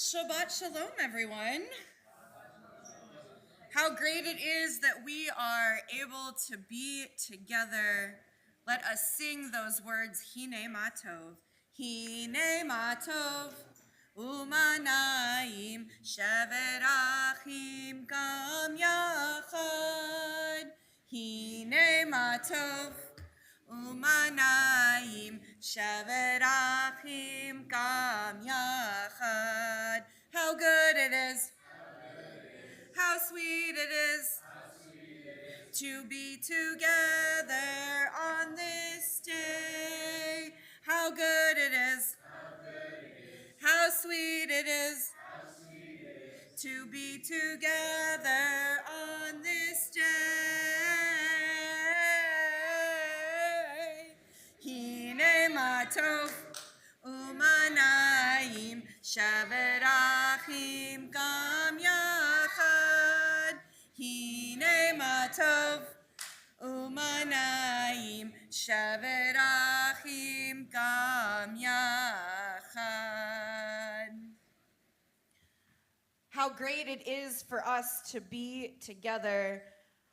Shabbat Shalom, everyone. How great it is that we are able to be together. Let us sing those words, Hine Matov. Hine Matov, Umanaim, Shevet Achim Gam Yachad. Hine Matov, Umanaim, Shevet Achim Gam Yachad. How good it is. How sweet it is to be together on this day. How good it is. How sweet it is to be together on this day. Hine matov umanayim shevet achim gam yachad. Hine matov umanayim shevet achim gam yachad. How great it is for us to be together.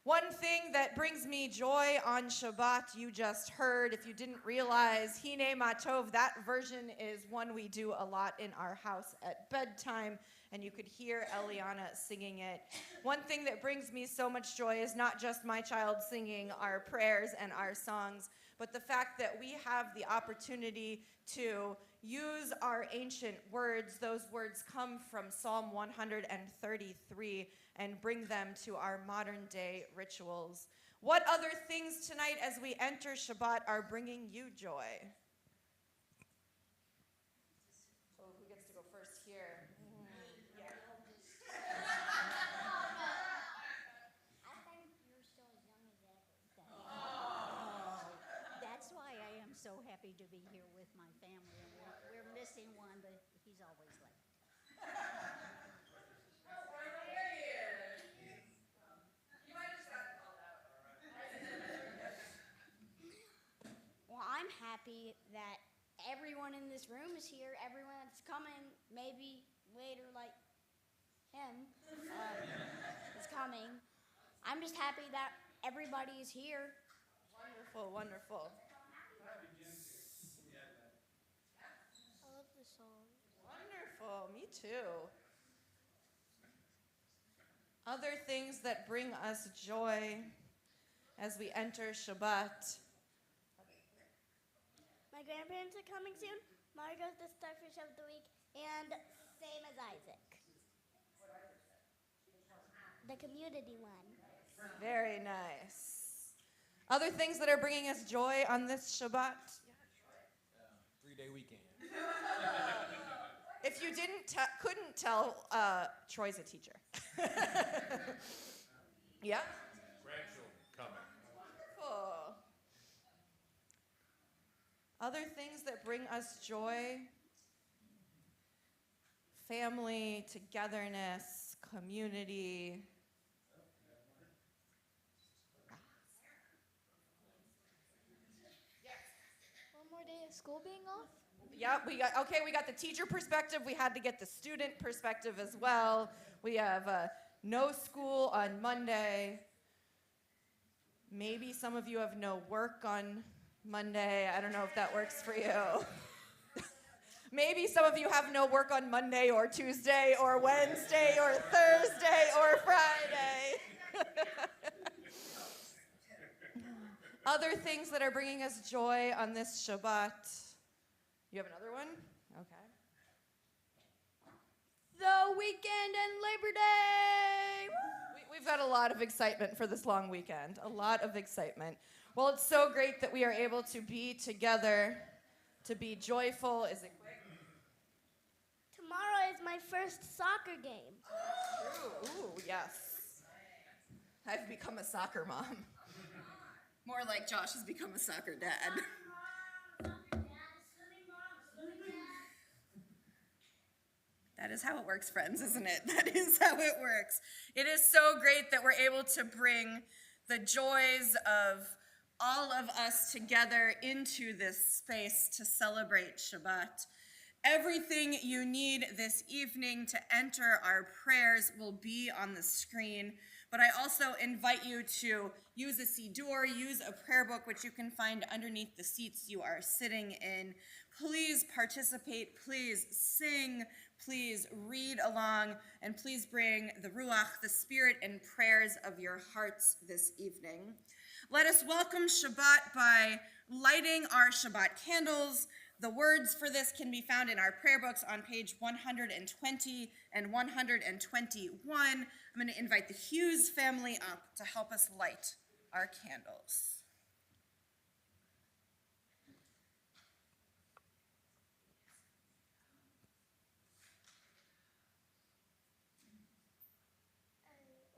One thing that brings me joy on Shabbat, you just heard, if you didn't realize, Hine Matov, that version is one we do a lot in our house at bedtime, and you could hear Eliana singing it. One thing that brings me so much joy is not just my child singing our prayers and our songs, but the fact that we have the opportunity to use our ancient words. Those words come from Psalm 133 and bring them to our modern day rituals. What other things tonight as we enter Shabbat are bringing you joy? Oh, who gets to go first here? Yeah. I think you're still as young as ever. Oh. That's why I am so happy to be here with my family. And we're missing one, but he's always late. Well, I'm happy that everyone in this room is here. Everyone that's coming, maybe later, like him, is coming. I'm just happy that everybody is here. Wonderful, wonderful. I love the song. Wonderful, me too. Other things that bring us joy as we enter Shabbat. My grandparents are coming soon. Margot's the starfish of the week, and same as Isaac. The community one. Very nice. Other things that are bringing us joy on this Shabbat? 3-day weekend. If you couldn't tell, Troy's a teacher. Yeah? Grandchildren coming. Cool. Other things that bring us joy: family, togetherness, community. One more day of school being off? Yeah, we got the teacher perspective. We had to get the student perspective as well. We have no school on Monday. Maybe some of you have no work on Monday. I don't know if that works for you. Maybe some of you have no work on Monday or Tuesday or Wednesday or Thursday or Friday. Other things that are bringing us joy on this Shabbat. You have another one? Okay. The weekend and Labor Day! We've got a lot of excitement for this long weekend. A lot of excitement. Well, it's so great that we are able to be together, to be joyful. Is it quick? Tomorrow is my first soccer game. True. Ooh, yes. I've become a soccer mom. More like Josh has become a soccer dad. That is how it works, friends, isn't it? That is how it works. It is so great that we're able to bring the joys of all of us together into this space to celebrate Shabbat. Everything you need this evening to enter our prayers will be on the screen, but I also invite you to use a Siddur, use a prayer book, which you can find underneath the seats you are sitting in. Please participate, please sing, please read along, and please bring the Ruach, the spirit and prayers of your hearts this evening. Let us welcome Shabbat by lighting our Shabbat candles. The words for this can be found in our prayer books on page 120 and 121. I'm going to invite the Hughes family up to help us light our candles.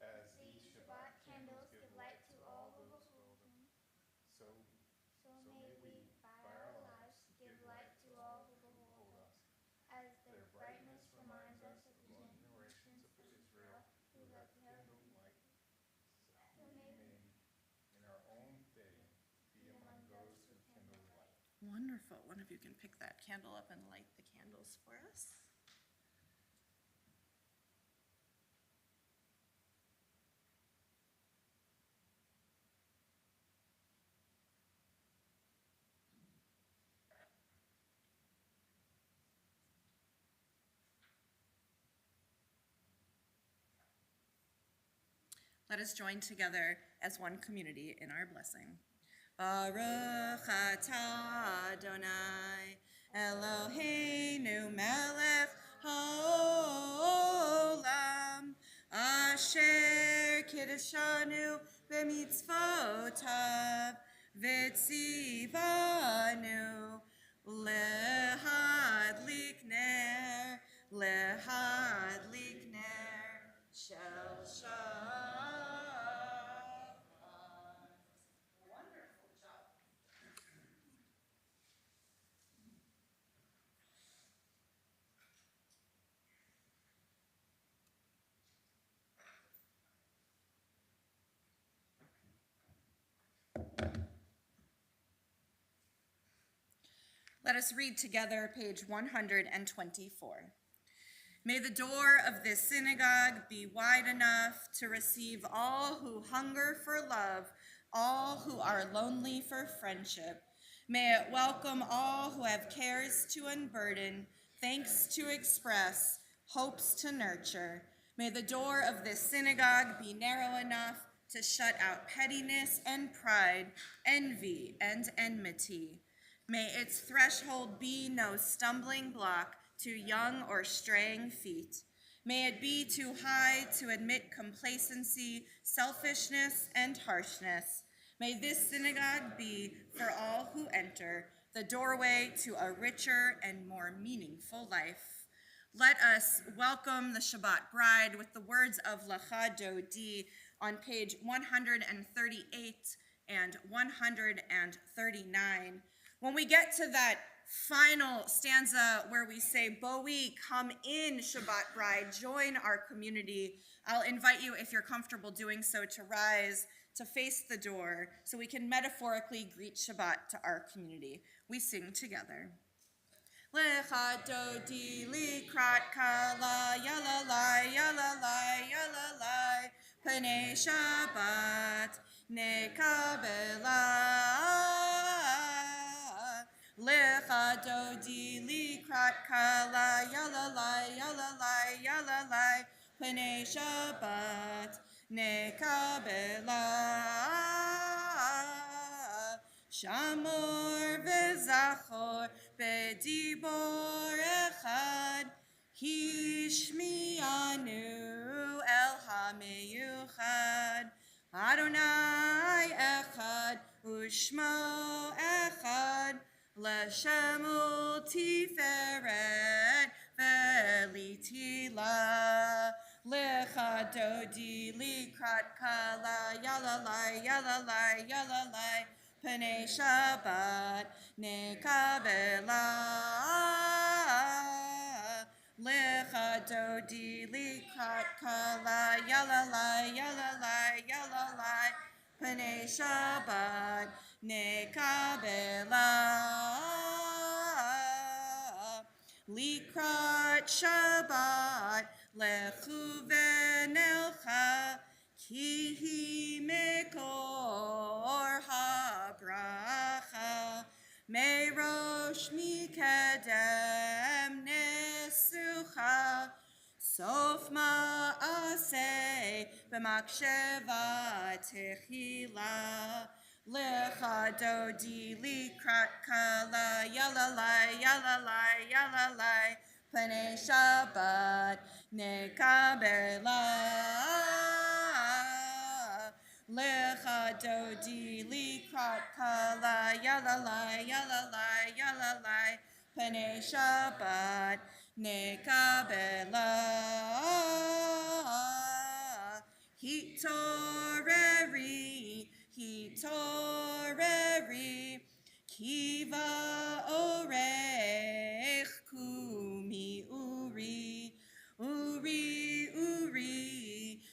As these Shabbat candles give light to all who behold them, so may we, by our lives, give light to all who behold us. As their brightness reminds us of the generations of Israel who have kindled light, so may we, in our own day, be among those who kindle light. Wonderful. One of you can pick that candle up and light the candles for us. Let us join together as one community in our blessing. Baruch atah Adonai, Eloheinu melech haolam, asher kiddushanu b'mitzvotav, v'tzivanu lehadlik ner, shel Shabbat. Wonderful job. Let us read together page 124. May the door of this synagogue be wide enough to receive all who hunger for love, all who are lonely for friendship. May it welcome all who have cares to unburden, thanks to express, hopes to nurture. May the door of this synagogue be narrow enough to shut out pettiness and pride, envy and enmity. May its threshold be no stumbling block to young or straying feet. May it be too high to admit complacency, selfishness, and harshness. May this synagogue be, for all who enter, the doorway to a richer and more meaningful life. Let us welcome the Shabbat bride with the words of Lecha Dodi on page 138 and 139. When we get to that final stanza where we say, Boi, come in, Shabbat bride, join our community, I'll invite you, if you're comfortable doing so, to rise, to face the door, so we can metaphorically greet Shabbat to our community. We sing together. Lecha Dodi likrat kala, yalalai, yalalai, yalalai, Panei Shabbat nekabela. Lecha Dodi likrat kala, yalalai, yalalai, yalalai, Panei Shabbat nekabela. Shamor v'zachor b'dibor echad, hishmianu el hameyuchad. Adonai echad u'shmo echad, l'shemu tiferet v'litila. Lecha Dodi likrat kala, yalalai, yalalai, yalalai, Panei Shabbat nekabela. Lecha Dodi likrat kala, yalalai, yalalai, yalalai, Panei Shabbat nekabela. Likrat Shabbat lechu v'nelcha ki hi mekor habracha merosh mikedem nesucha sof ma'aseh b'maksheva techila lecha dodi likrat kala yalalai yalalai yalalai Panei Shabbat nekabela lecha dodi likrat kala yalalai yalalai yalalai Panei Shabbat nekabela hitoreri kiva orech kumi uri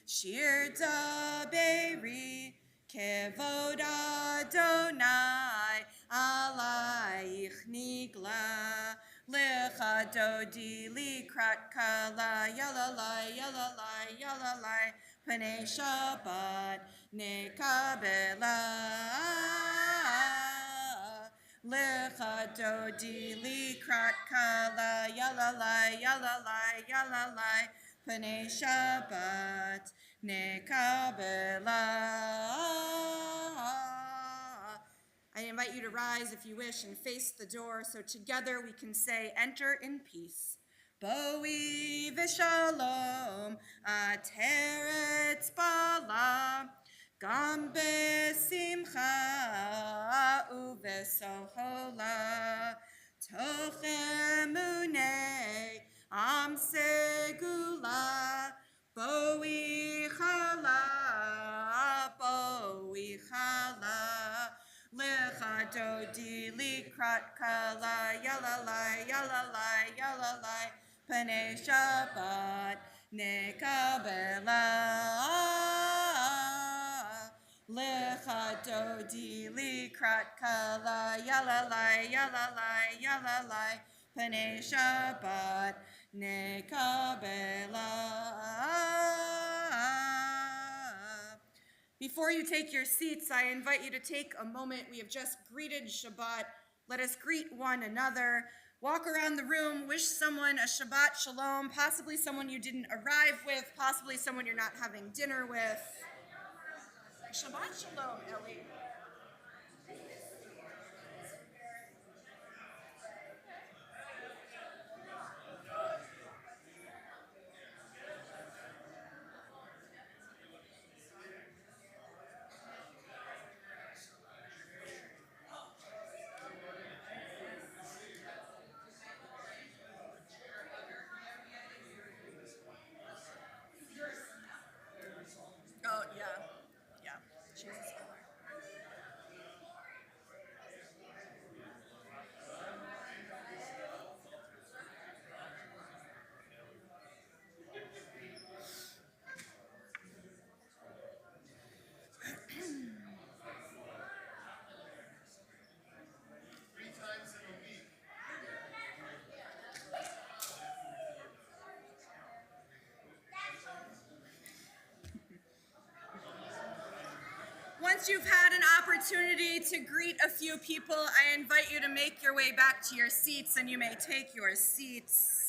shir daberi kevod Adonai alaich nigla lecha dodi likrat kala yalalai yalalai yalalai Panei Shabbat nekabela lecha dodi likrat kala yalalai yalalai yalalai Panei Shabbat nekabela. I invite you to rise if you wish and face the door so together we can say, enter in peace. Boi v'shalom ateret bala gam besimcha uvesohola toch emunei am segula boi chala lecha dodi likrat kala yalalai yalalai yalalai Panei Shabbat nekabela lecha dodi likrat kala yalalai yalalai yalalai Panei Shabbat nekabela. Before you take your seats, I invite you to take a moment. We have just greeted Shabbat. Let us greet one another. Walk around the room, wish someone a Shabbat Shalom, possibly someone you didn't arrive with, possibly someone you're not having dinner with. Shabbat Shalom, Ellie. Oh, yeah. Jesus. Once you've had an opportunity to greet a few people, I invite you to make your way back to your seats, and you may take your seats.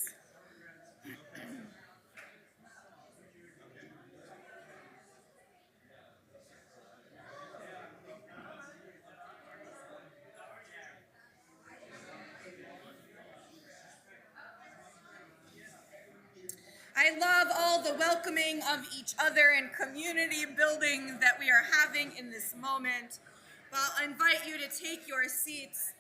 I love all the welcoming of each other and community building that we are having in this moment. But I'll invite you to take your seats.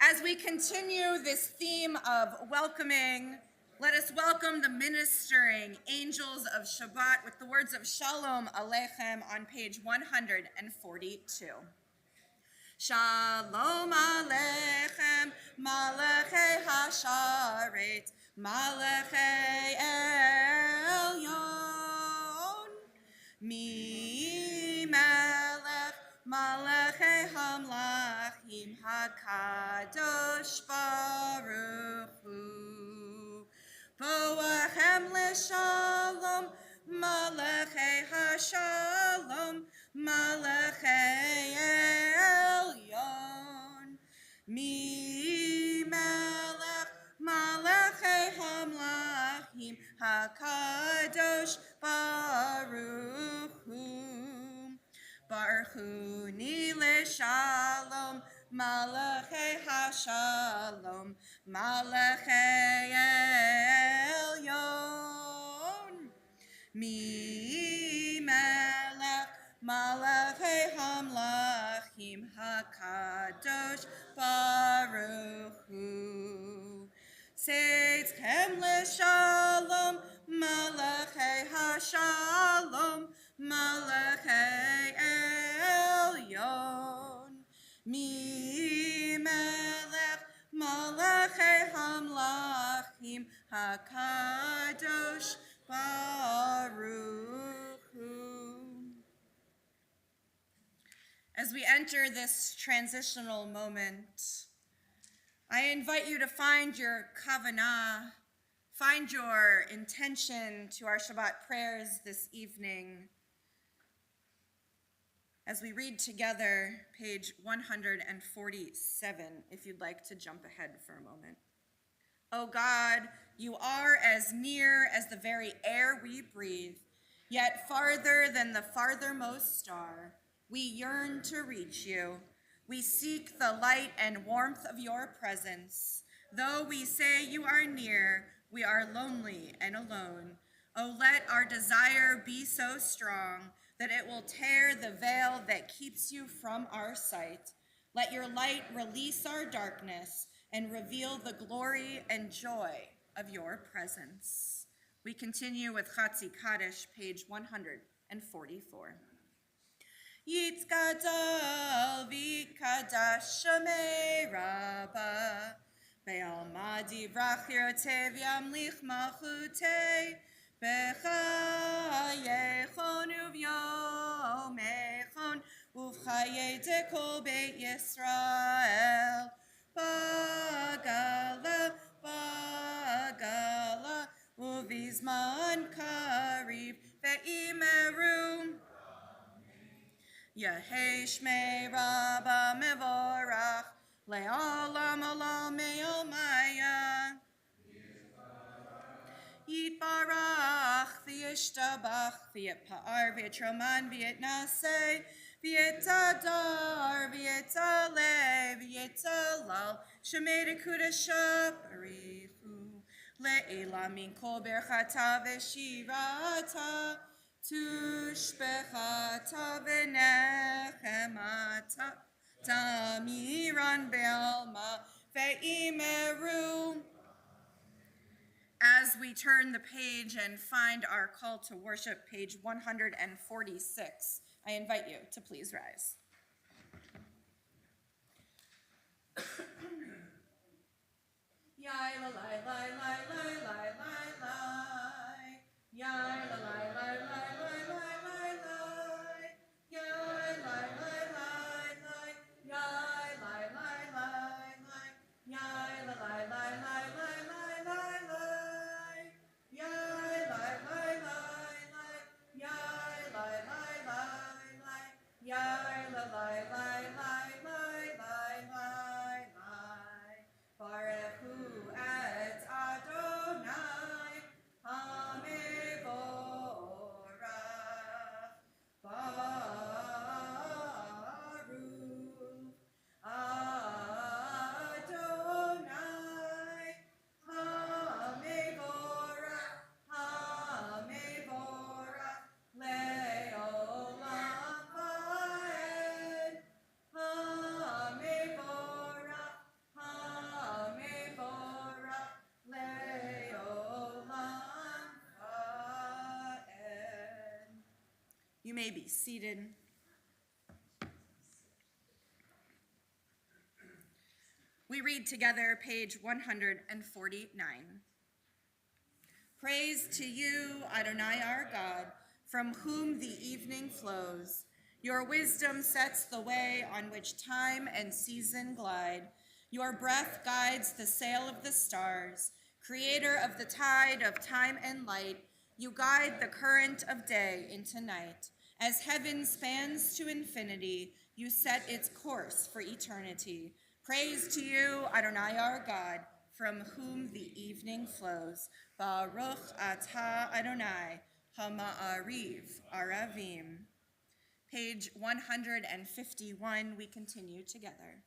As we continue this theme of welcoming, let us welcome the ministering angels of Shabbat with the words of Shalom Aleichem on page 142. Shalom Aleichem, Malachei Hasharet, Malachei Elyon, Mi Melech, Malachei Hamlachim, HaKadosh Baruch Hu. Boachem l'shalom, Malachei HaShalom, Malachei Elyon. Mi melech, Malachei Hamlachim, HaKadosh Baruch Hu. Baruch Hu ni l'shalom, Malachei HaShalom, Malachei Elyon. Mi melech, Malachei Hamlachim, HaKadosh Baruch Hu. Seitchem l'shalom, Malachei HaShalom, Malachei Elyon. Mi melech, Malachei Hamlachim, HaKadosh Baruch Hu. As we enter this transitional moment, I invite you to find your kavanah, find your intention to our Shabbat prayers this evening as we read together page 147, if you'd like to jump ahead for a moment. O God, you are as near as the very air we breathe, yet farther than the farthermost star. We yearn to reach you. We seek the light and warmth of your presence. Though we say you are near, we are lonely and alone. Oh, let our desire be so strong that it will tear the veil that keeps you from our sight. Let your light release our darkness and reveal the glory and joy of your presence. We continue with Chatzi Kaddish, page 144. Yitzgadol v'kadash Shemei Rabbah, Be'alma divrach yirtev yamlich malchutei, B'chayechon uv'yomechon, uv'chayei dekol Beit Yisrael, Bagala, Bagala, uv'izman kariv ve'imeru, Yehei Shmei Rabbah Mevorach, Le'olam olam me'omaya. Yitbarach v'yishtabach v'yitpa'ar v'yitroman v'yitnaseh v'yitadar v'yitaleh v'yitalal Shemei dekudasha barichu le'elam min kol berchata v'shirata tushbechata v'nechemata tamiran be'alma ve'imeru. As we turn the page and find our call to worship, page 146, I invite you to please rise. Yai la lai lai lai lai lai lai lai. Yai la lai lai lai lai lai lai lai. Yai lai lai lai lai. Yai lai lai lai lai. Yai la lai lai lai lai lai lai lai. Yai lai lai lai lai. Yai lai lai lai lai. Yai la lai lai lai lai lai lai lai. Barechu et Adonai Hamevorach. Baruch Adonai Hamevorach. Hamevorach le'olam va'ed. Hamevorach. Hamevorach le'olam va'ed. You may be seated. We read together page 149. Praise to you, Adonai our God, from whom the evening flows. Your wisdom sets the way on which time and season glide. Your breath guides the sail of the stars. Creator of the tide of time and light, you guide the current of day into night. As heaven spans to infinity, you set its course for eternity. Praise to you, Adonai our God, from whom the evening flows. Baruch atah Adonai, hama'ariv aravim. Page 151, we continue together.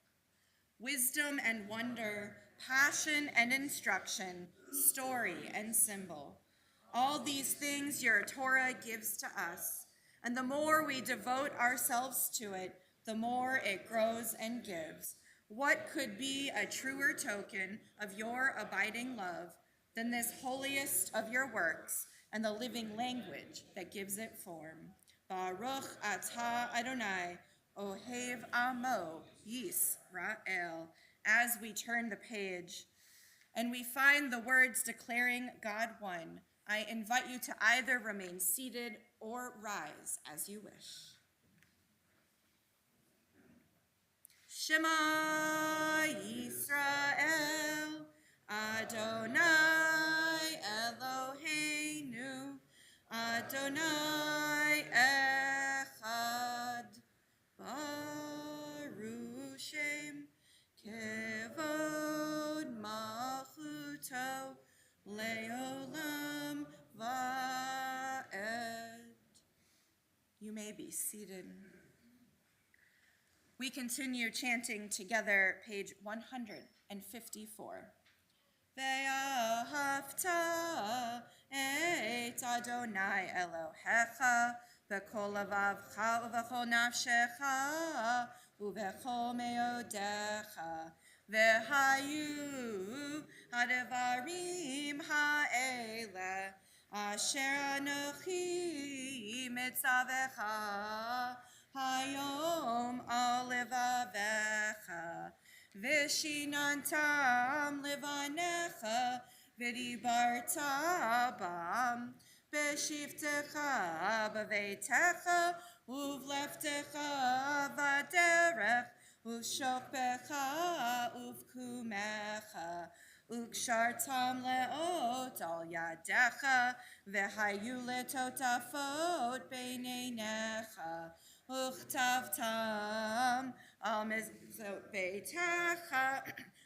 Wisdom and wonder, passion and instruction, story and symbol. All these things your Torah gives to us, and the more we devote ourselves to it, the more it grows and gives. What could be a truer token of your abiding love than this holiest of your works and the living language that gives it form? Baruch atah Adonai, Ohev Amo Yisrael. As we turn the page and we find the words declaring God one, I invite you to either remain seated or rise as you wish. Shema Yisrael, Adonai Eloheinu, Adonai Echad, Baruch Shem, Kevod Malchuto, Leolam Va'ed. You may be seated. We continue chanting together, page 154. Ve'ahavta et Adonai Elohecha b'kol lavavcha u'v'chol nafshecha u'v'chol meodecha ve'hayu hadevarim ha'ele asher anochi mitzavecha hayom al levavecha Vishinantam livanecha vidibarta bam beshivtecha bavetecha uvleftecha vaderech uvshokbecha uvkumecha ukshartam leot al yadecha vehayu letotafot beinenecha Uchtavtam al mizbetecha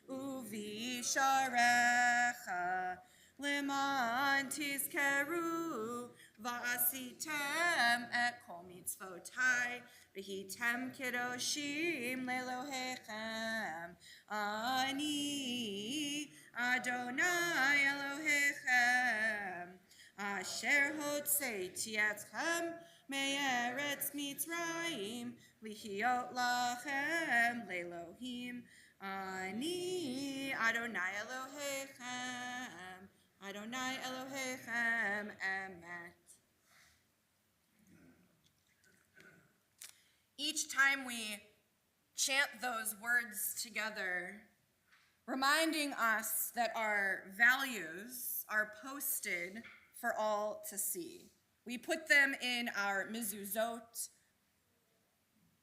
uvisharecha liman tizkeru va'asitem et kol mitzvotai v'hitem kedoshim lelohechem ani Adonai Elohechem asher hotzeti etchem Me'eretz Mitzrayim, lihiot lachem le'Elohim, ani Adonai Elohechem, Adonai Elohechem, emet. Each time we chant those words together, reminding us that our values are posted for all to see. We put them in our mezuzot.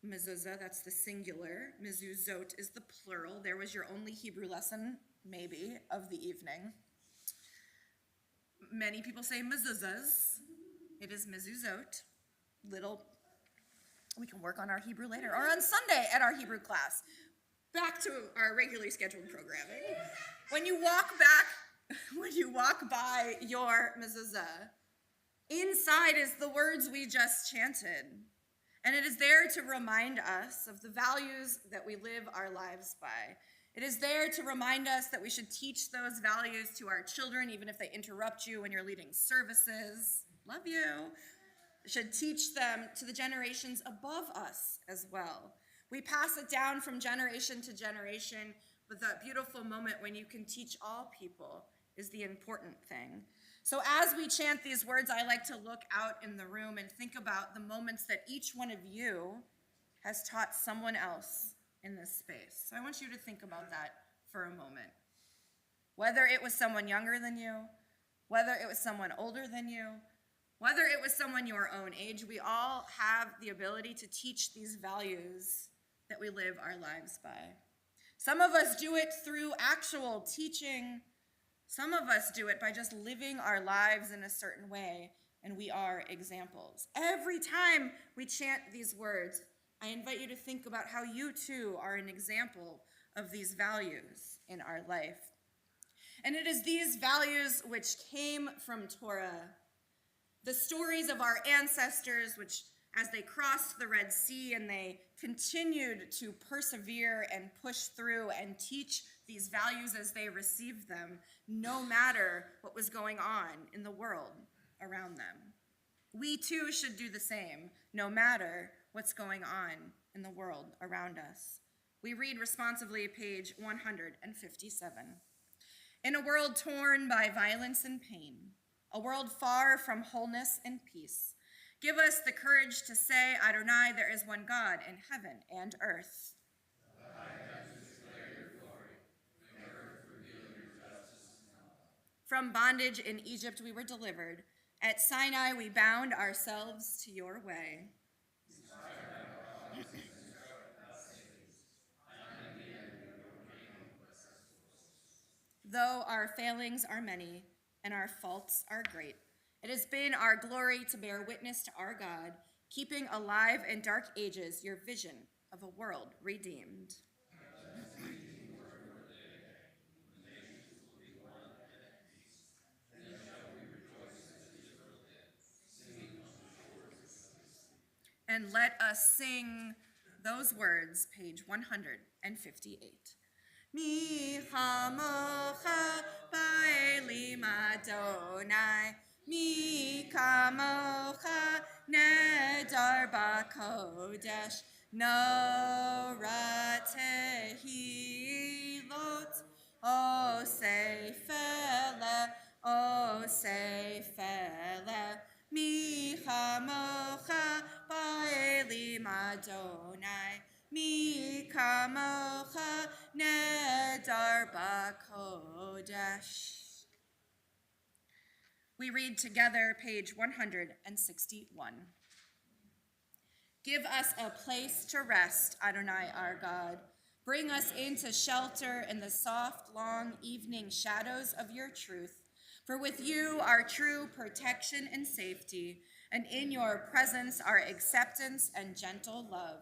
Mezuzah, that's the singular. Mezuzot is the plural. There was your only Hebrew lesson, maybe, of the evening. Many people say mezuzahs. It is mezuzot. We can work on our Hebrew later, or on Sunday at our Hebrew class. Back to our regularly scheduled programming. When you walk by your mezuzah, inside is the words we just chanted, and it is there to remind us of the values that we live our lives by. It is there to remind us that we should teach those values to our children, even if they interrupt you when you're leading services. Love you. We should teach them to the generations above us as well. We pass it down from generation to generation, but that beautiful moment when you can teach all people is the important thing. So as we chant these words, I like to look out in the room and think about the moments that each one of you has taught someone else in this space. So I want you to think about that for a moment. Whether it was someone younger than you, whether it was someone older than you, whether it was someone your own age, we all have the ability to teach these values that we live our lives by. Some of us do it through actual teaching. Some of us do it by just living our lives in a certain way, and we are examples. Every time we chant these words, I invite you to think about how you too are an example of these values in our life. And it is these values which came from Torah, the stories of our ancestors, which as they crossed the Red Sea and they continued to persevere and push through and teach these values as they received them, no matter what was going on in the world around them. We too should do the same, no matter what's going on in the world around us. We read responsively page 157. In a world torn by violence and pain, a world far from wholeness and peace, give us the courage to say, Adonai, there is one God in heaven and earth. From bondage in Egypt we were delivered. At Sinai we bound ourselves to your way. Though our failings are many and our faults are great, it has been our glory to bear witness to our God, keeping alive in dark ages your vision of a world redeemed. And let us sing those words, page 158. Mi chamocha ba'elim Adonai, mi kamocha nedar b'kodesh, nora tehilot, o seifele, mi chamocha ba'elim Adonai, mi kamocha nedar b'kodesh. We read together page 161. Give us a place to rest, Adonai our God. Bring us into shelter in the soft, long evening shadows of your truth. For with you are true protection and safety, and in your presence are acceptance and gentle love.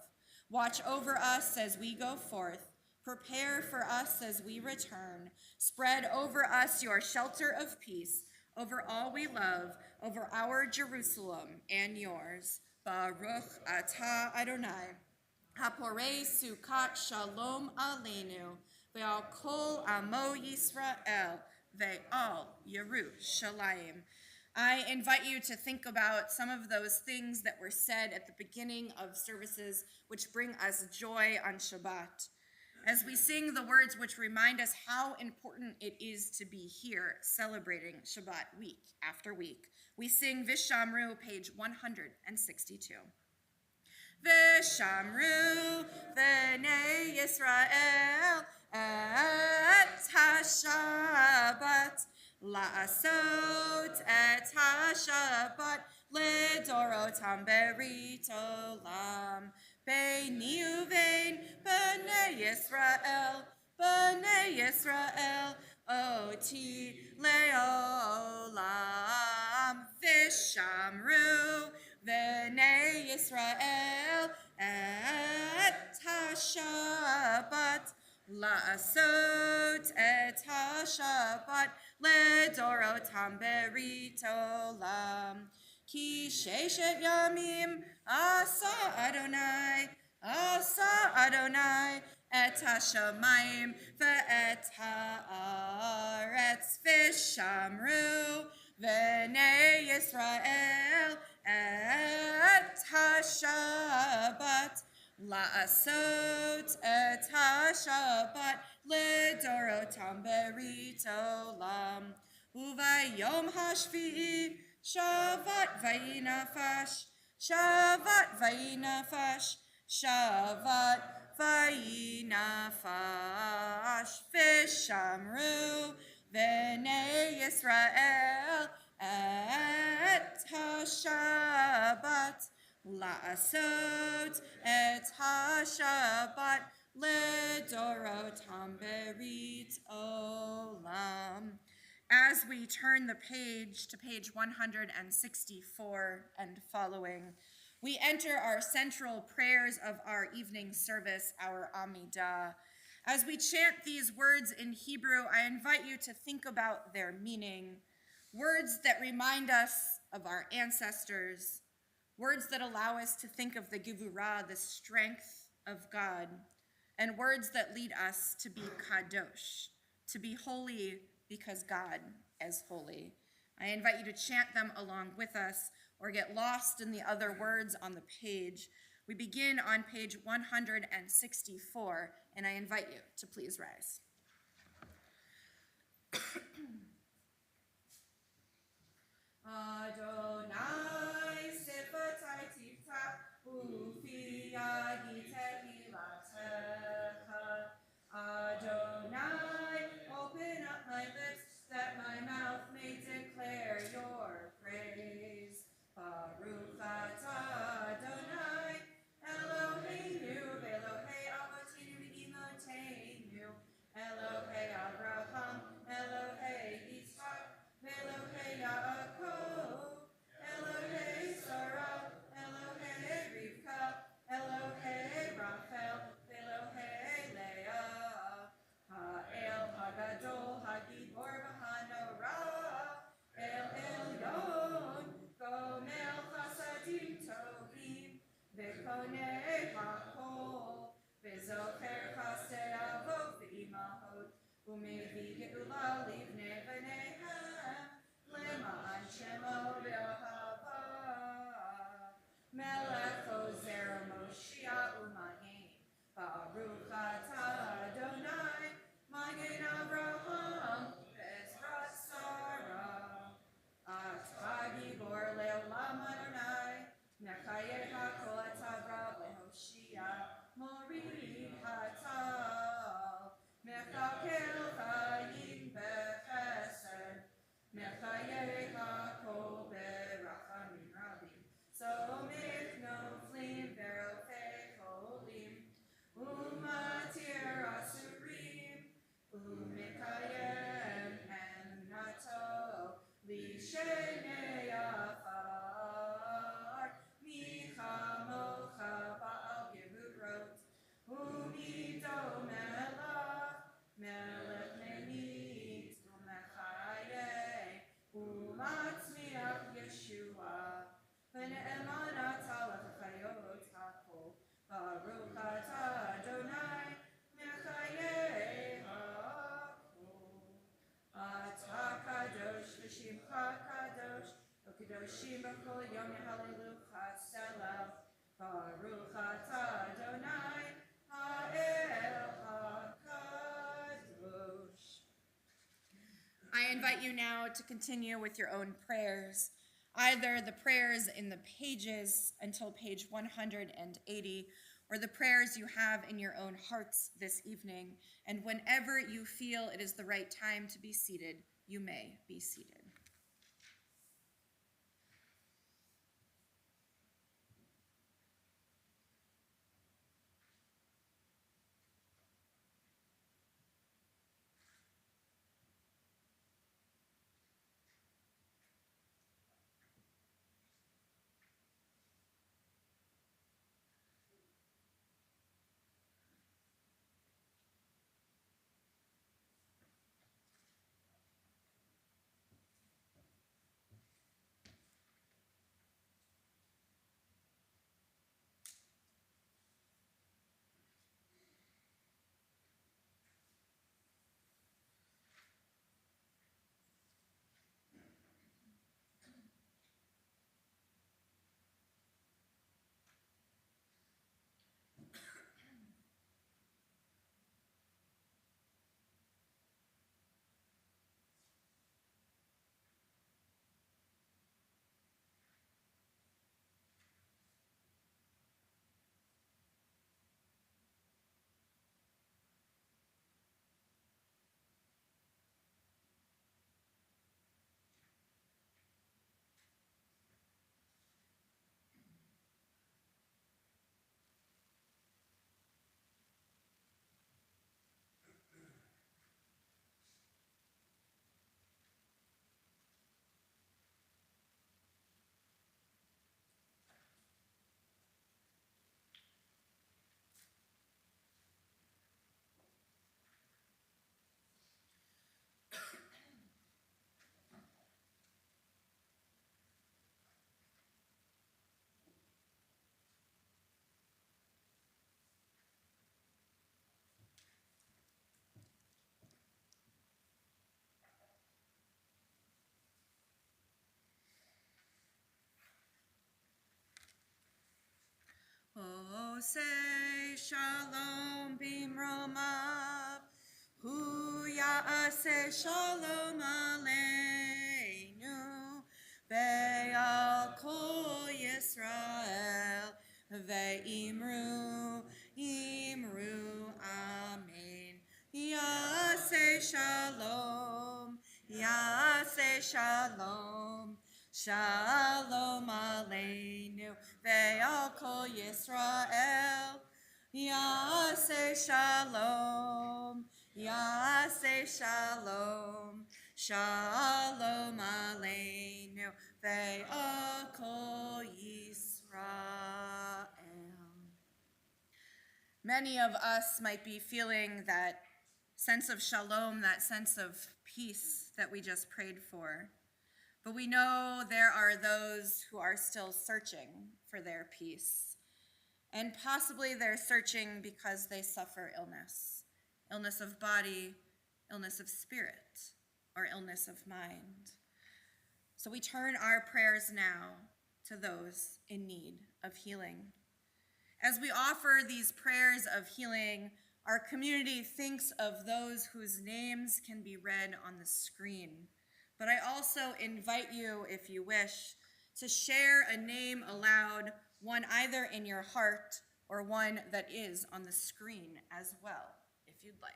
Watch over us as we go forth. Prepare for us as we return. Spread over us your shelter of peace, over all we love, over our Jerusalem and yours. Baruch atah Adonai, haporei sukat shalom aleinu, ve'al kol amo Yisrael, ve'al Yerushalayim. I invite you to think about some of those things that were said at the beginning of services which bring us joy on Shabbat. As we sing the words which remind us how important it is to be here celebrating Shabbat week after week, we sing Vishamru, page 162. Vishamru v'nei Yisrael et ha-Shabbat, la'asot et ha-Shabbat ledorotam berit olam. Beini uvein b'nei Yisrael, oti le'olam. Vishamru v'nei Yisrael et ha-Shabbat, la'asot et ha-Shabbat ledorotam berit olam. Ki sheshet yamim asa Adonai et hashamayim ve'et haaretz. Vishamru v'nei Yisrael et ha-Shabbat, la'asot et ha-Shabbat ledorotam berit olam. Uvayom hashvi'i Shavat vayinafash, Shavat vayinafash. Vishamru v'nei Yisrael et ha-Shabbat, la'asot et ha-Shabbat ledorotam berit olam. As we turn the page to page 164 and following, we enter our central prayers of our evening service, our Amidah. As we chant these words in Hebrew, I invite you to think about their meaning, words that remind us of our ancestors, words that allow us to think of the Gevurah, the strength of God, and words that lead us to be kadosh, to be holy because God is holy. I invite you to chant them along with us or get lost in the other words on the page. We begin on page 164, and I invite you to please rise. Adonai sifatai tifta ufi yagitehi latecha. Adonai, open up my lips that my mouth may declare your praise. Baruch atah Adonai, Eloheinu, Elohei Avotinu Imoteinu, Elohei Abraham, Elohei Yitzchak, Elohei Yaakov, Elohei Sarah, Elohei Rivka, Elohei Rachel, Elohei Leah, Ha'el Hagadol, Hagibor v'Hanorah, El Elyon, Gomel Chasadim Tovim, V'konei Hakol, V'zocher Chasdei Avot v'Imahot, U'mevi Geula Livnei V'neihem, Le'ma'an Shemo v'Ohava, Melech Ozer Moshiach U'Magen, Baruch atah Adonai, Magen Avraham, Bezrat Sarah, Atah Gibor Le'olam Adonai, Mechayeh HaKol Atavra Le'Hoshia, Mori Hatal, Mechakel Chayim Bechesed, Mechayeh HaKol Berachamim Rabim, Somech Noflim Verofei Cholim, Umatir Asurim, Umekayem Emnato, Lishenei Afar, Michamocha Baal Gevurot, Umido Melech, Melech Menit, Umechayeh, Umatzmiach Yeshua, V'ne'emanat alach chayot hakol, Baruch atah Adonai, Mechayeh hakol. Atah kadosh v'shimcha kadosh, U'kadoshim b'chol yom yehalelucha selah, Baruch atah Adonai, Ha'el HaKadosh. I invite you now to continue with your own prayers, either the prayers in the pages until page 180, or the prayers you have in your own hearts this evening. And whenever you feel it is the right time to be seated, you may be seated. Ose shalom bimromav, hu ya'aseh shalom aleinu, ve'al kol Yisrael, ve'imru, imru, amen. Ya'aseh shalom, ya'aseh shalom, shalom aleinu, ve'al kol Yisrael. Ya'aseh shalom, ya'aseh shalom, shalom aleinu, ve'al kol Yisrael. Many of us might be feeling that sense of shalom, that sense of peace that we just prayed for. But we know there are those who are still searching for their peace. And possibly they're searching because they suffer illness, illness of body, illness of spirit, or illness of mind. So we turn our prayers now to those in need of healing. As we offer these prayers of healing, our community thinks of those whose names can be read on the screen. But I also invite you, if you wish, to share a name aloud, one either in your heart or one that is on the screen as well, if you'd like.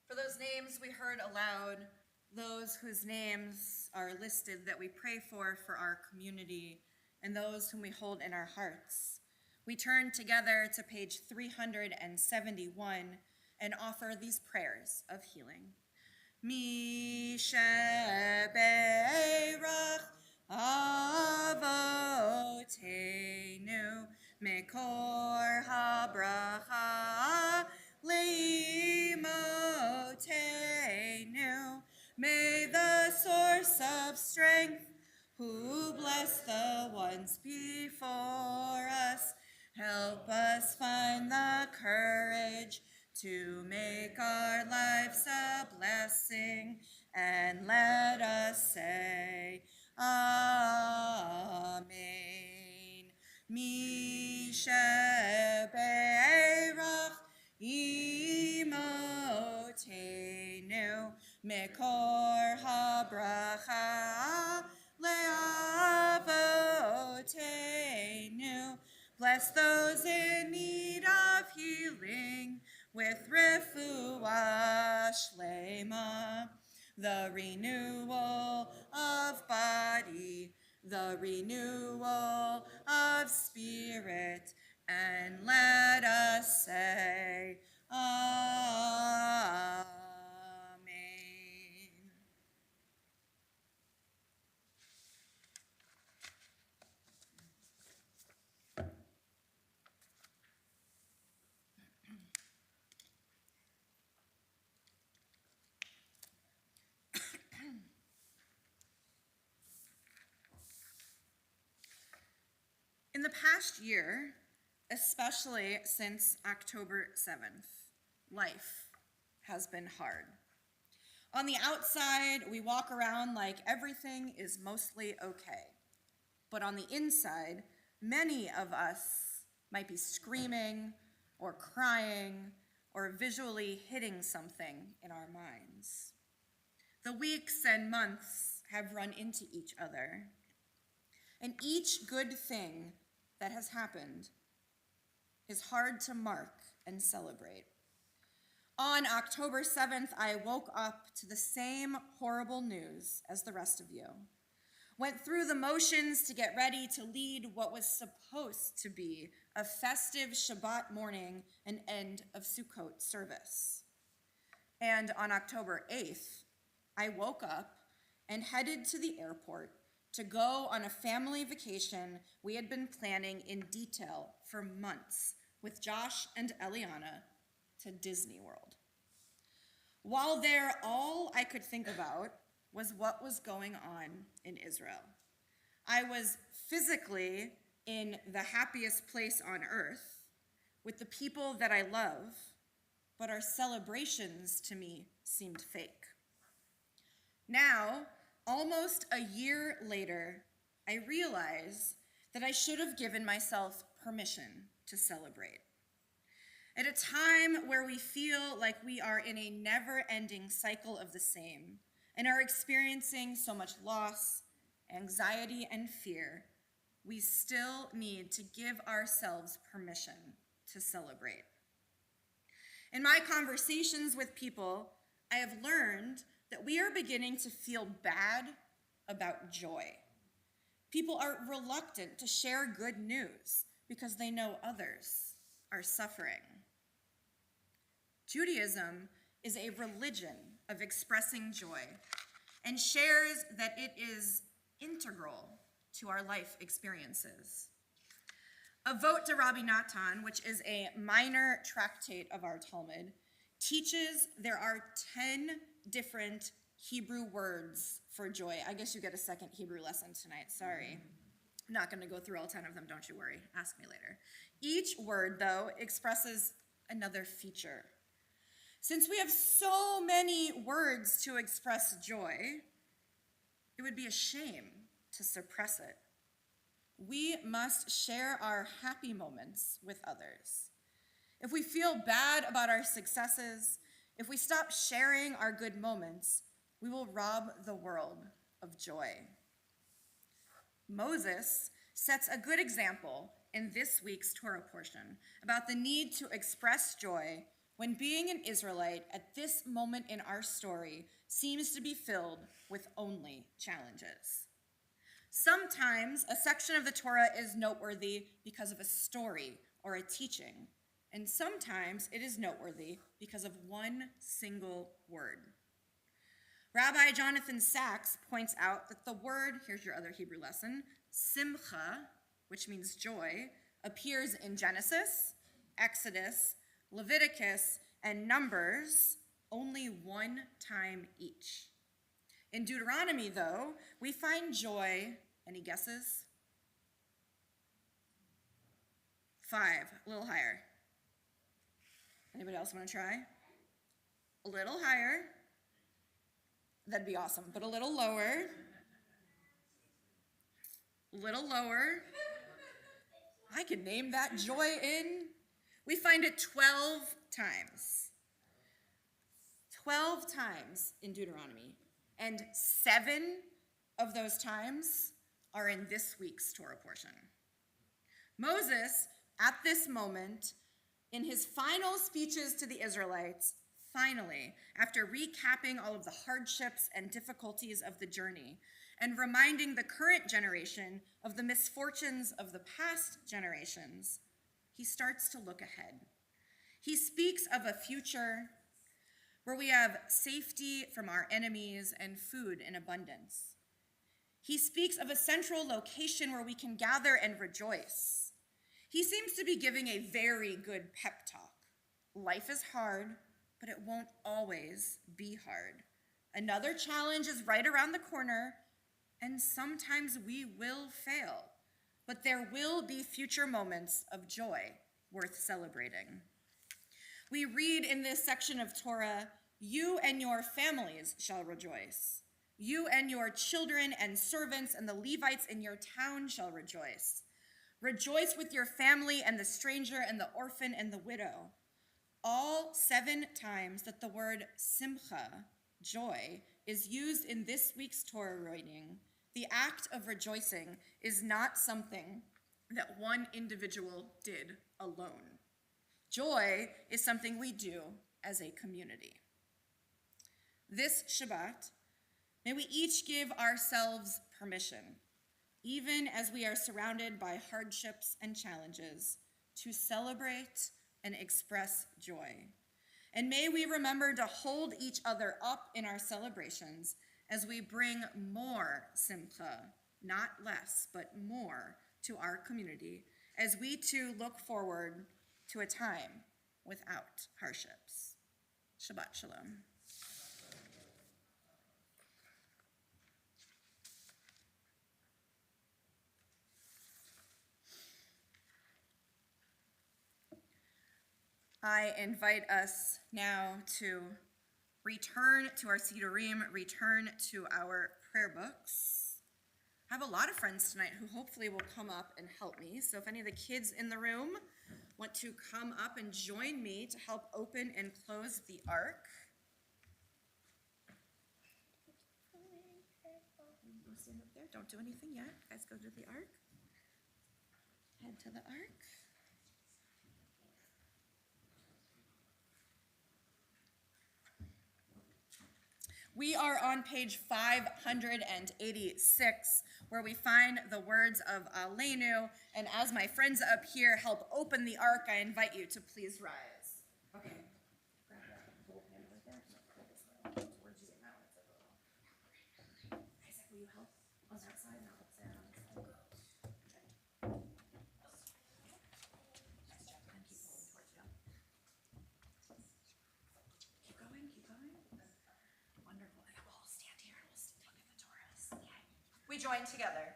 For those names we heard aloud, those whose names are listed that we pray for our community, and those whom we hold in our hearts, we turn together to page 371 and offer these prayers of healing. Mi shebeirach avotenu mekor habracha leimotenu. May the source of strength, who bless the ones before us, help us find the courage to make our lives a blessing, and let us say, Amen. Mi shebeirach imotenu mekor habracha leavotenu. Bless those in need of healing with refuah shlema, the renewal of body, the renewal of spirit, and let us say, Amen. In the past year, especially since October 7th, life has been hard. On the outside, we walk around like everything is mostly okay. But on the inside, many of us might be screaming or crying or visually hitting something in our minds. The weeks and months have run into each other, and each good thing that has happened is hard to mark and celebrate. On October 7th, I woke up to the same horrible news as the rest of you. Went through the motions to get ready to lead what was supposed to be a festive Shabbat morning and end of Sukkot service. And on October 8th, I woke up and headed to the airport to go on a family vacation we had been planning in detail for months with Josh and Eliana to Disney World. While there, all I could think about was what was going on in Israel. I was physically in the happiest place on earth with the people that I love, but our celebrations to me seemed fake. Now, almost a year later, I realize that I should have given myself permission to celebrate. At a time where we feel like we are in a never-ending cycle of the same and are experiencing so much loss, anxiety, and fear, we still need to give ourselves permission to celebrate. In my conversations with people, I have learned that we are beginning to feel bad about joy. People are reluctant to share good news because they know others are suffering. Judaism is a religion of expressing joy and shares that it is integral to our life experiences. Avot de Rabbi Natan, which is a minor tractate of our Talmud, teaches there are 10 different Hebrew words for joy. I guess you get a second Hebrew lesson tonight, sorry. I'm not going to go through all 10 of them, don't you worry. Ask me later. Each word, though, expresses another feature. Since we have so many words to express joy, it would be a shame to suppress it. We must share our happy moments with others. If we feel bad about our successes, if we stop sharing our good moments, we will rob the world of joy. Moses sets a good example in this week's Torah portion about the need to express joy when being an Israelite at this moment in our story seems to be filled with only challenges. Sometimes a section of the Torah is noteworthy because of a story or a teaching, and sometimes it is noteworthy because of one single word. Rabbi Jonathan Sachs points out that the word, here's your other Hebrew lesson, simcha, which means joy, appears in Genesis, Exodus, Leviticus, and Numbers only one time each. In Deuteronomy, though, we find joy, any guesses? 5, a little higher. Anybody else want to try? A little higher. That'd be awesome, but a little lower. A little lower. I can name that joy in. We find it 12 times. 12 times in Deuteronomy. And 7 of those times are in this week's Torah portion. Moses, at this moment, in his final speeches to the Israelites, finally, after recapping all of the hardships and difficulties of the journey and reminding the current generation of the misfortunes of the past generations, he starts to look ahead. He speaks of a future where we have safety from our enemies and food in abundance. He speaks of a central location where we can gather and rejoice. He seems to be giving a very good pep talk. Life is hard, but it won't always be hard. Another challenge is right around the corner, and sometimes we will fail, but there will be future moments of joy worth celebrating. We read in this section of Torah, "You and your families shall rejoice. You and your children and servants and the Levites in your town shall rejoice. Rejoice with your family and the stranger and the orphan and the widow." All 7 times that the word simcha, joy, is used in this week's Torah reading, the act of rejoicing is not something that one individual did alone. Joy is something we do as a community. This Shabbat, may we each give ourselves permission, even as we are surrounded by hardships and challenges, to celebrate and express joy. And may we remember to hold each other up in our celebrations as we bring more simcha, not less, but more, to our community, as we too look forward to a time without hardships. Shabbat shalom. I invite us now to return to our Siddurim, return to our prayer books. I have a lot of friends tonight who hopefully will come up and help me. So if any of the kids in the room want to come up and join me to help open and close the ark. Go stand up there. Don't do anything yet. Guys, go to the ark. Head to the ark. We are on page 586, where we find the words of Aleinu. And as my friends up here help open the ark, I invite you to please rise. Okay. Grab that whole hand right there. Pull this way. Where'd you get that one? It's a little. Isaac, will you help on that side? And I'll help Sarah on this side. Okay. Nice job. And keep pulling towards you. Keep going, keep going. Wonderful. And we'll all stand here and we'll look at the Torahs. Okay. We join together.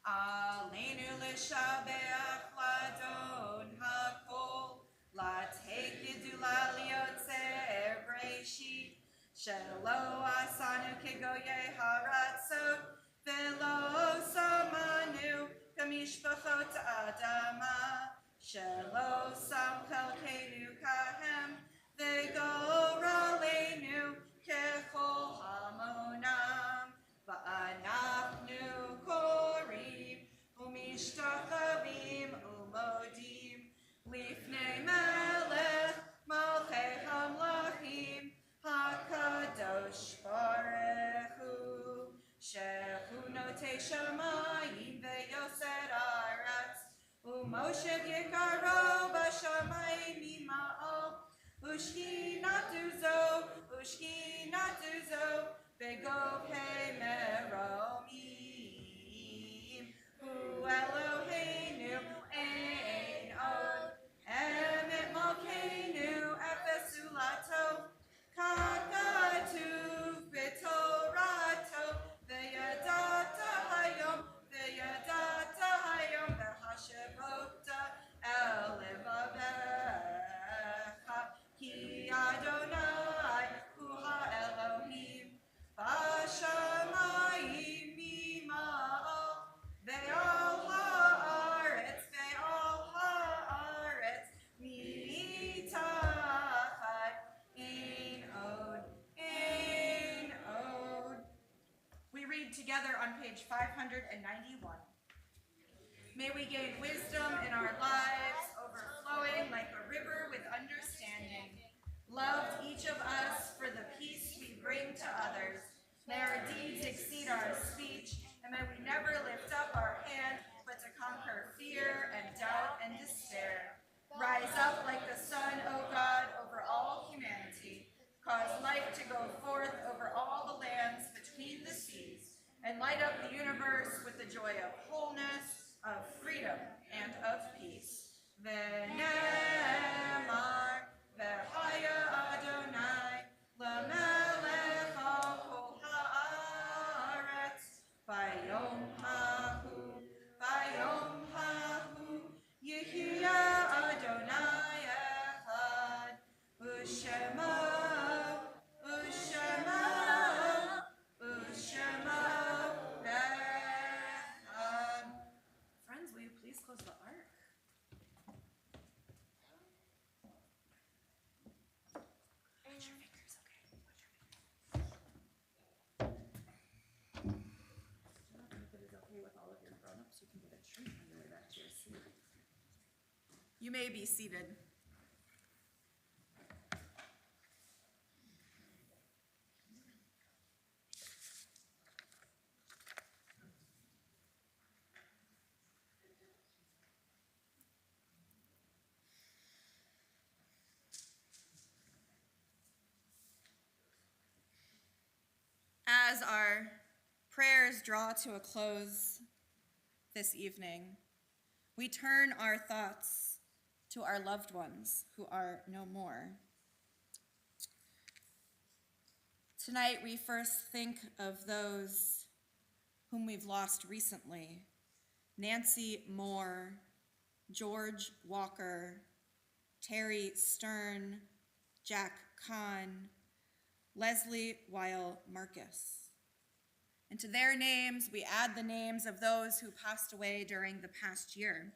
Aleinu l'shabeach ladon hakol, latech gedula liotzer breshit, shelo asanu kegoyei haratzot, velo samanu kamishpachot adama, shelo sam chelkeinu kahem, vegoraleinu kechol hamonam, va'anachnu korim umishtachavim umodim lifnei melech malchei hamlachim hakadosh baruch hu shehu notei shamayim veyoser aretz umoshev yikaro b'shamayim ima'al ushkinatuzo begopei meromim hu Eloheinu ein od emet malkeinu efes ulato kakatuv b'torato v'yadata hayom v'hashavota el levavecha ki Adonai hu ha'Elohim b'shamayim ima'al ve'al ha'aretz mitachat ein od. We read together on page 591. May we gain wisdom in our lives, overflowing like a river with understanding. Loved each of us for the peace we bring to others. May our deeds exceed our speech, and may we never lift up our hand, but to conquer fear and doubt and despair. Rise up like the sun, O God, over all humanity. Cause light to go forth over all the lands between the seas, and light up the universe with the joy of wholeness, of freedom, and of peace. V'nemar v'chaya Adonai l'melech al kol haaretz v'yom hahu yihya Adonai echad u'shema echad. Friends, will you please close the ark? Watch your fingers, okay? Watch your fingers. If it is okay with all of your grown-ups, you can get a treat on your way back to your seat. You may be seated. as our prayers draw to a close this evening, we turn our thoughts to our loved ones who are no more. Tonight, we first think of those whom we've lost recently: Nancy Moore, George Walker, Terry Stern, Jack Kahn, Leslie Weil Marcus. And to their names, we add the names of those who passed away during the past year: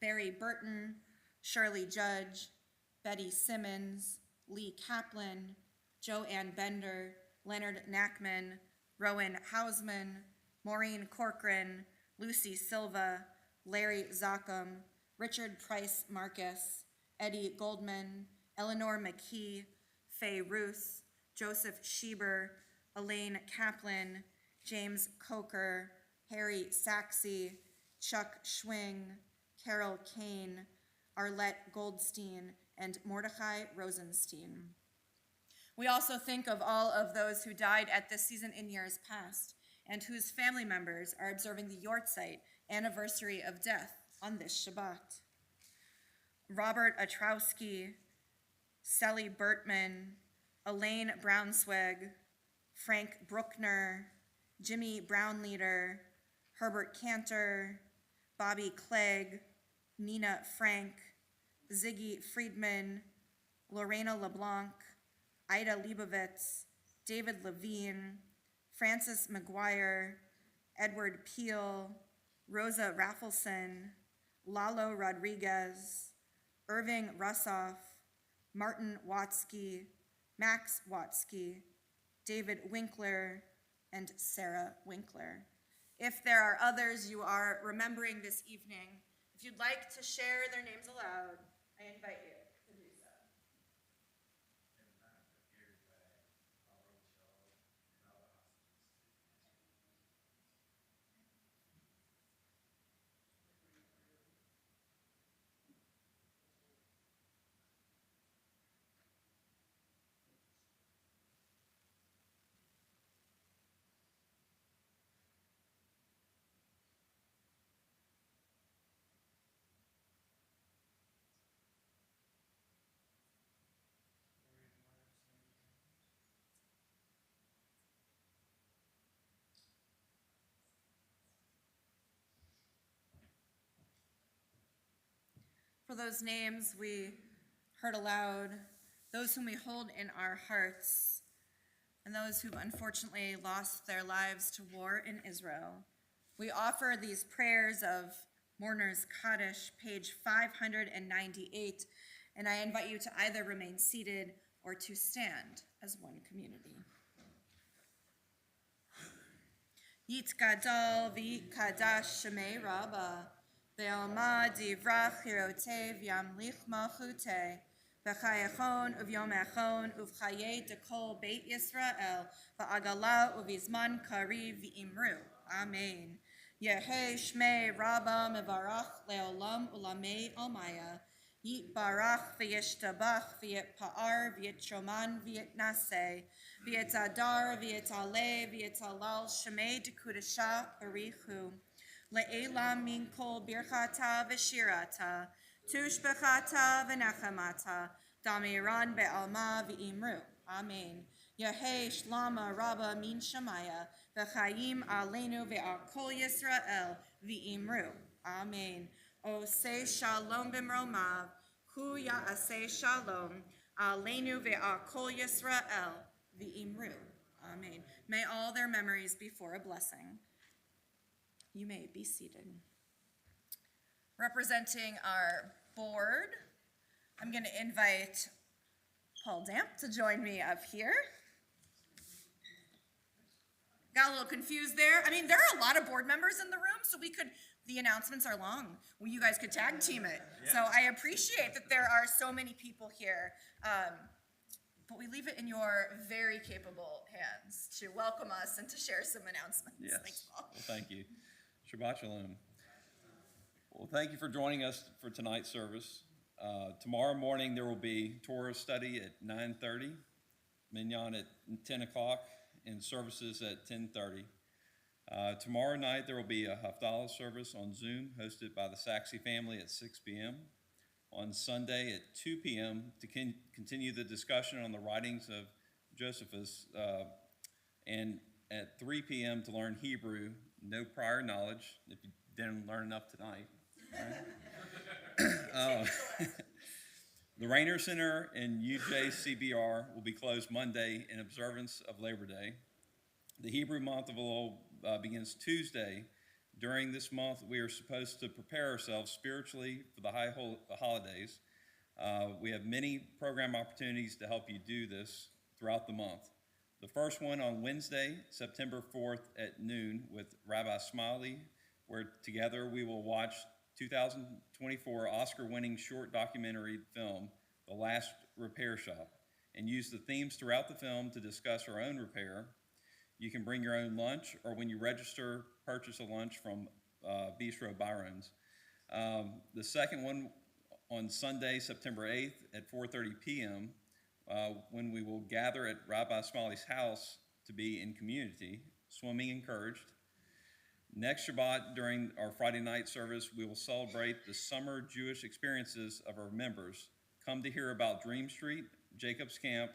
Barry Burton, Shirley Judge, Betty Simmons, Lee Kaplan, Joanne Bender, Leonard Knackman, Rowan Hausman, Maureen Corcoran, Lucy Silva, Larry Zachem, Richard Price Marcus, Eddie Goldman, Eleanor McKee, Faye Ruth, Joseph Schieber, Elaine Kaplan, James Coker, Harry Saxey, Chuck Schwing, Carol Kane, Arlette Goldstein, and Mordecai Rosenstein. We also think of all of those who died at this season in years past and whose family members are observing the Yortzeit anniversary of death on this Shabbat. Robert Atrowski, Sally Bertman, Elaine Brownswig, Frank Bruckner, Jimmy Brownleader, Herbert Cantor, Bobby Clegg, Nina Frank, Ziggy Friedman, Lorena LeBlanc, Ida Leibovitz, David Levine, Francis McGuire, Edward Peel, Rosa Raffleson, Lalo Rodriguez, Irving Russoff, Martin Watsky, Max Watsky, David Winkler, and Sarah Winkler. If there are others you are remembering this evening, if you'd like to share their names aloud, I invite you to do so. For those names we heard aloud, those whom we hold in our hearts, and those who've unfortunately lost their lives to war in Israel, we offer these prayers of Mourners Kaddish, page 598, and I invite you to either remain seated or to stand as one community. Yitgadol v'yitkadash shemei Rabbah, Ve'alma divrach hirotev yamlich malchuteh, V'chayachon uvyom echon uvchaye dekol Beit Yisrael, V'agala uvizman kariv v'imru. Amen. Yehei shmei Rabbah mevarach leolam ulamei almaya, Yitbarach v'yishtabach v'yitpa'ar v'yitroman v'yitnaseh, v'yitadar v'yitaleh v'yitalal shemei dekudasha barichu. Le'elam min kol birchata v'shirata, tushbechata v'nechamata, damiran be'alma v'imru. Amen. Yehei shlama Rabbah min Shemaya, v'chayim aleinu ve'al kol Yisrael v'imru. Amen. Oseh shalom b'mromav, hu ya'aseh shalom, aleinu ve'al kol Yisrael v'imru. Amen. May all their memories be for a blessing. You may be seated. Representing our board, I'm going to invite Paul Damp to join me up here. Got a little confused there. I mean, there are a lot of board members in the room, so the announcements are long. Well, you guys could tag team it. Yeah. So I appreciate that there are so many people here. But we leave it in your very capable hands to welcome us and to share some announcements. Yes. Thanks, Paul. Well, thank you. Shabbat Shalom. Well, thank you for joining us for tonight's service. Tomorrow morning there will be Torah study at 9:30, Minyan at 10 o'clock, and services at 10:30. Tomorrow night, there will be a Havdalah service on Zoom hosted by the Saxe family at 6 p.m. On Sunday at 2 p.m. to continue the discussion on the writings of Josephus, and at 3 p.m. to learn Hebrew, no prior knowledge, if you didn't learn enough tonight. Right? The Rainer Center and UJCBR will be closed Monday in observance of Labor Day. The Hebrew month of Elul begins Tuesday. During this month, we are supposed to prepare ourselves spiritually for the holidays. We have many program opportunities to help you do this throughout the month. The first one on Wednesday, September 4th at noon with Rabbi Smiley, where together we will watch 2024 Oscar-winning short documentary film, The Last Repair Shop, and use the themes throughout the film to discuss our own repair. You can bring your own lunch, or when you register, purchase a lunch from Bistro Byron's. The second one on Sunday, September 8th at 4:30 p.m., when we will gather at Rabbi Smiley's house to be in community, swimming encouraged. Next Shabbat, during our Friday night service, we will celebrate the summer Jewish experiences of our members. Come to hear about Dream Street, Jacob's Camp,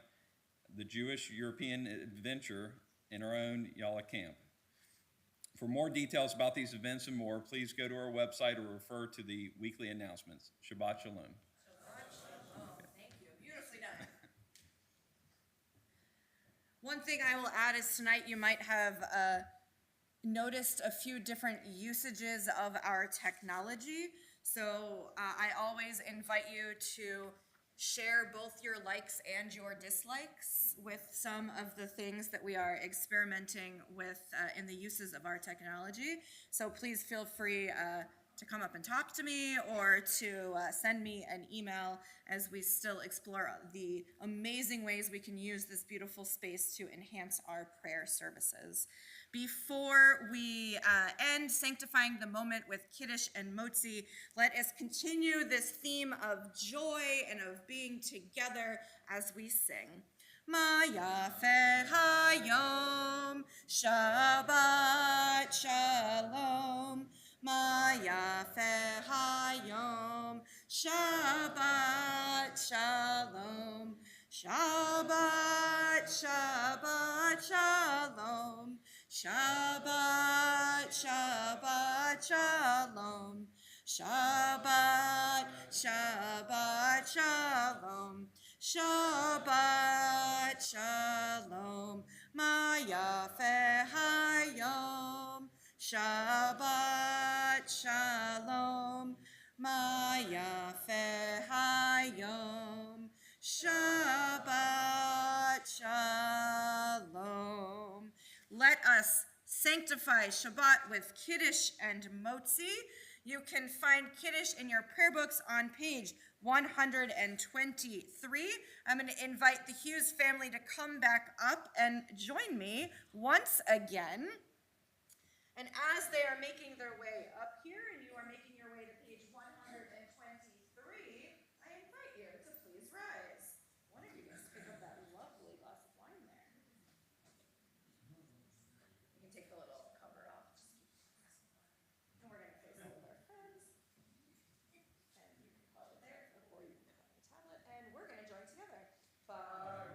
the Jewish European Adventure, and our own Yalla Camp. For more details about these events and more, please go to our website or refer to the weekly announcements. Shabbat Shalom. Shabbat Shalom. Thank you. Beautifully done. One thing I will add is tonight you might have noticed a few different usages of our technology. So I always invite you to share both your likes and your dislikes with some of the things that we are experimenting with in the uses of our technology. So please feel free to come up and talk to me or to send me an email as we still explore the amazing ways we can use this beautiful space to enhance our prayer services. Before we end sanctifying the moment with Kiddush and Motzi, let us continue this theme of joy and of being together as we sing. Ma yafeh hayom, Shabbat Shalom. Ma yafeh hayom, Shabbat Shalom. Shabbat, Shabbat Shalom. Shabbat, Shabbat Shalom. Shabbat, Shabbat Shalom. Shabbat Shalom. Ma yafeh hayom. Shabbat Shalom. Ma yafeh hayom. Shabbat Shalom. Let us sanctify Shabbat with Kiddush and Motzi. You can find Kiddush in your prayer books on page 123. I'm going to invite the Hughes family to come back up and join me once again. And as they are making their way up here, and you are making your way to page 123, I invite you to please rise. One of you guys pick up that lovely glass of wine there. You can take the little cover off. And we're going to face it with our friends. And you can call it there, or you can call it the tablet. And we're going to join together. Baruch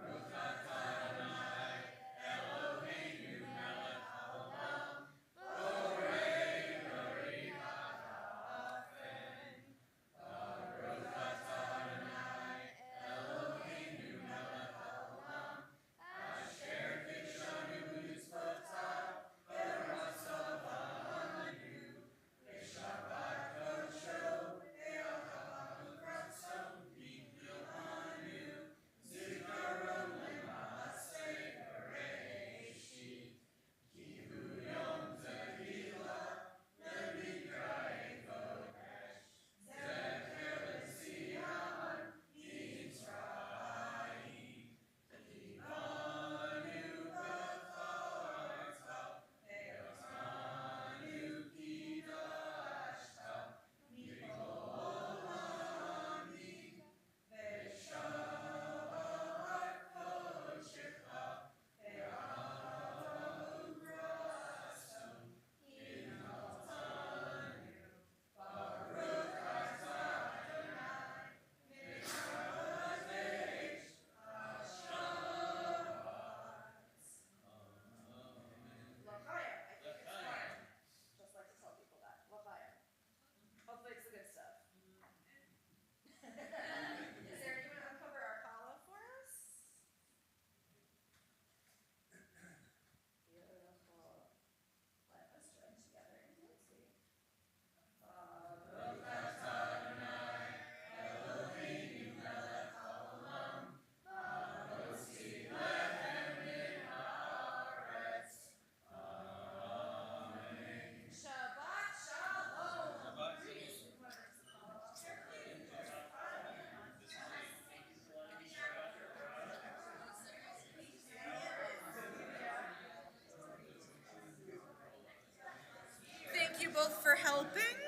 helping.